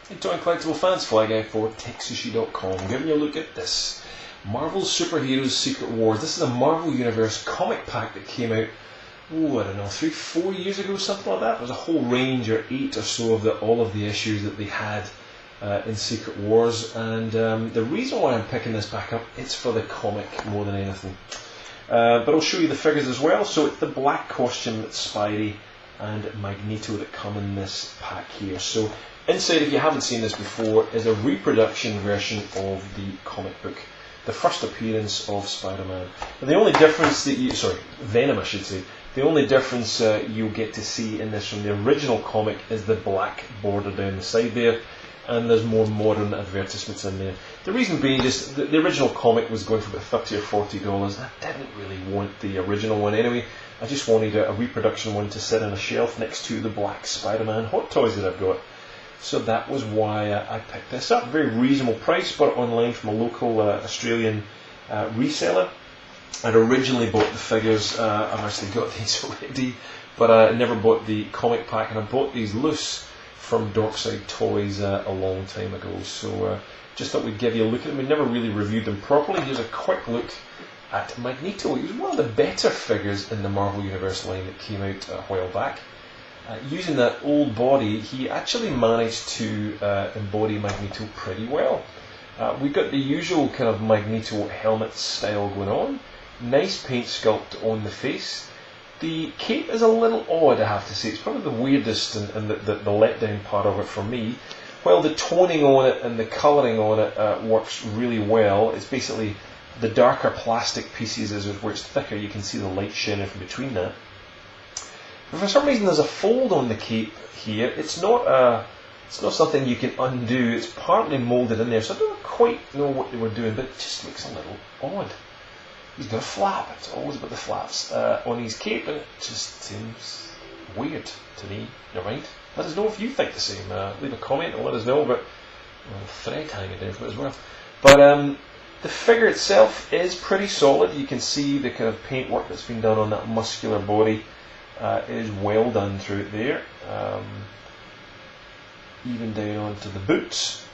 Hey, Toy and Collectible fans, Fly Guy for TekSushi.com, giving you a look at this Marvel's Superheroes Secret Wars. This is a Marvel Universe comic pack that came out, I don't know, 3-4 years ago, something like that. There was a whole range, or 8 or so, of all of the issues that they had in Secret Wars. And the reason why I'm picking this back up, it's for the comic more than anything. But I'll show you the figures as well. So it's the black costume, Spidey and Magneto that come in this pack here. So inside, if you haven't seen this before, is a reproduction version of the comic book. The first appearance of Spider-Man. And the only difference that Venom I should say, the only difference you'll get to see in this from the original comic is the black border down the side there, and there's more modern advertisements in there. The reason being just the original comic was going for about $30 or $40. I didn't really want the original one anyway. I just wanted a reproduction one to sit on a shelf next to the black Spider-Man Hot Toys that I've got. So that was why I picked this up. Very reasonable price, bought it online from a local Australian reseller. I'd originally bought the figures, I've actually got these already, but I never bought the comic pack, and I bought these loose from Dorkside Toys a long time ago. So just thought we'd give you a look at them. We never really reviewed them properly. Here's a quick look at Magneto. He was one of the better figures in the Marvel Universe line that came out a while back. Using that old body, he actually managed to embody Magneto pretty well. We've got the usual kind of Magneto helmet style going on. Nice paint sculpt on the face. The cape is a little odd, I have to say. It's probably the weirdest and the letdown part of it for me. While the toning on it and the colouring on it works really well, it's basically the darker plastic pieces is where it's thicker. You can see the light shining from between that. But for some reason, there's a fold on the cape here. It's not something you can undo. It's partly moulded in there, so I don't quite know what they were doing, but it just looks a little odd. He's got a flap. It's always about the flaps on his cape, and it just seems weird to me. You're right. Let us know if you think the same. Leave a comment and let us know. But thread hanging down from it as well. But the figure itself is pretty solid. You can see the kind of paintwork that's been done on that muscular body. Is well done through it there, even down onto the boots.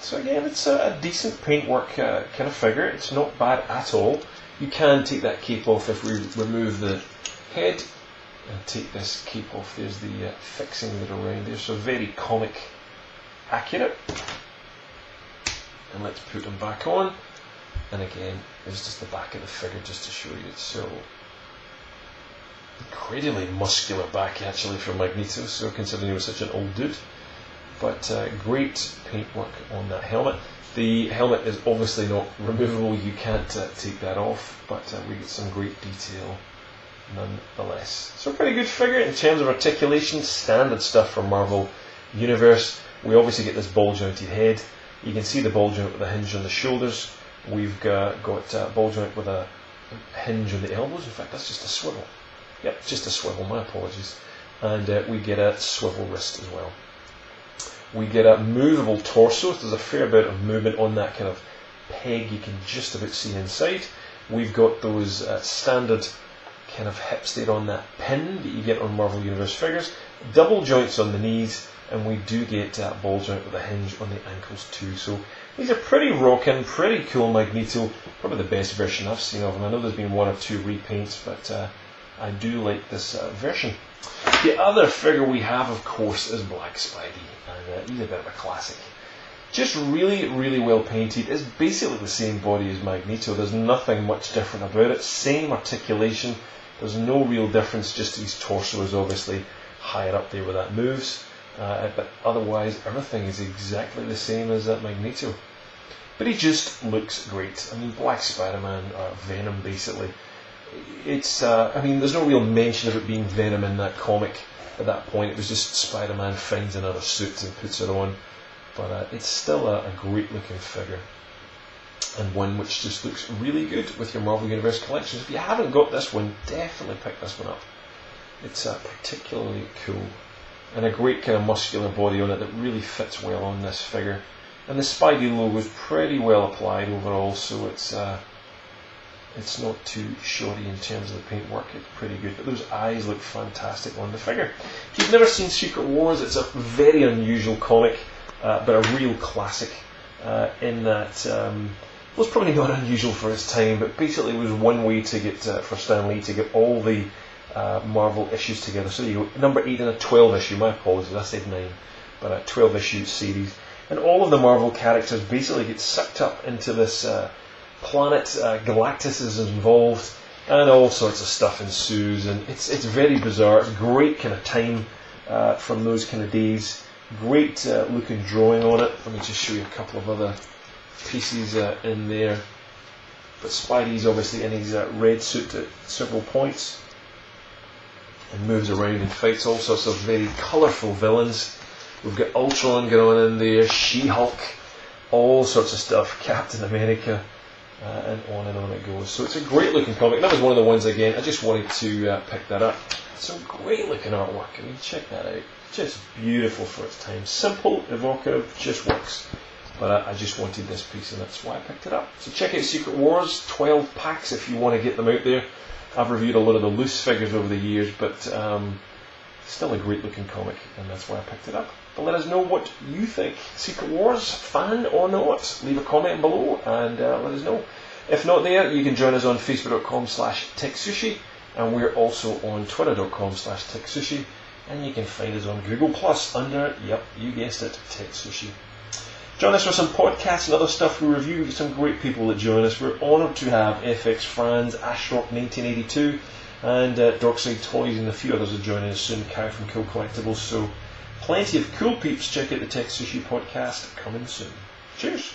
So again, it's a decent paintwork kind of figure. It's not bad at all. You can take that cape off if we remove the head and take this cape off. There's the fixing that are around there, so very comic accurate. And let's put them back on. And again, there's just the back of the figure just to show you. So incredibly muscular back actually for Magneto, so considering he was such an old dude. But great paintwork on that helmet. The helmet is obviously not removable, you can't take that off, but we get some great detail nonetheless. So pretty good figure in terms of articulation, standard stuff for Marvel Universe. We obviously get this ball jointed head. You can see the ball joint with a hinge on the shoulders. We've got ball joint with a hinge on the elbows. In fact, that's just a swivel. Yep, just a swivel, my apologies. And we get a swivel wrist as well. We get a movable torso. There's a fair bit of movement on that kind of peg you can just about see inside. We've got those standard kind of hips there on that pin that you get on Marvel Universe figures. Double joints on the knees, and we do get ball joint with a hinge on the ankles too. So these are pretty rocking, pretty cool Magneto. Probably the best version I've seen of him. I know there's been 1 or 2 repaints, but I do like this version. The other figure we have, of course, is Black Spidey, and he's a bit of a classic. Just really, really well painted. It's basically the same body as Magneto. There's nothing much different about it. Same articulation. There's no real difference, just his torso is obviously higher up there where that moves. But otherwise, everything is exactly the same as Magneto. But he just looks great. I mean, Black Spider-Man, Venom, basically. It's, there's no real mention of it being Venom in that comic at that point. It was just Spider-Man finds another suit and puts it on. But it's still a great looking figure. And one which just looks really good with your Marvel Universe collections. If you haven't got this one, definitely pick this one up. It's particularly cool. And a great kind of muscular body on it that really fits well on this figure. And the Spidey logo is pretty well applied overall, so it's it's not too shoddy in terms of the paintwork. It's pretty good, but those eyes look fantastic on the figure. If you've never seen Secret Wars, it's a very unusual comic, but a real classic in that it was probably not unusual for its time, but basically it was one way to get for Stan Lee to get all the Marvel issues together. So you go number 8 in a 12 issue. My apologies, I said 9, but a 12 issue series, and all of the Marvel characters basically get sucked up into this planet. Galactus is involved, and all sorts of stuff ensues, and it's very bizarre. It's great kind of time from those kind of days. Great looking drawing on it. Let me just show you a couple of other pieces in there. But Spidey's obviously in his red suit at several points and moves around and fights all sorts of very colourful villains. We've got Ultron going on in there, She-Hulk, all sorts of stuff, Captain America, and on it goes. So it's a great looking comic. That was one of the ones, again, I just wanted to pick that up. Some great looking artwork. I mean, check that out. Just beautiful for its time. Simple, evocative, just works. But I just wanted this piece, and that's why I picked it up. So check out Secret Wars, 12 packs if you want to get them out there. I've reviewed a lot of the loose figures over the years, but still a great looking comic, and that's why I picked it up. But let us know what you think. Secret Wars, fan or not? Leave a comment below and let us know. If not there, you can join us on facebook.com/TekSushi, and we're also on twitter.com/TekSushi, and you can find us on Google Plus under, yep, you guessed it, TekSushi. Join us for some podcasts and other stuff we review. We've got some great people that join us. We're honoured to have FX Franz, Ashrock 1982, and Dorkside Toys, and a few others are joining us soon. Kai from Cool Collectibles. So plenty of cool peeps. Check out the TekSushi podcast coming soon. Cheers.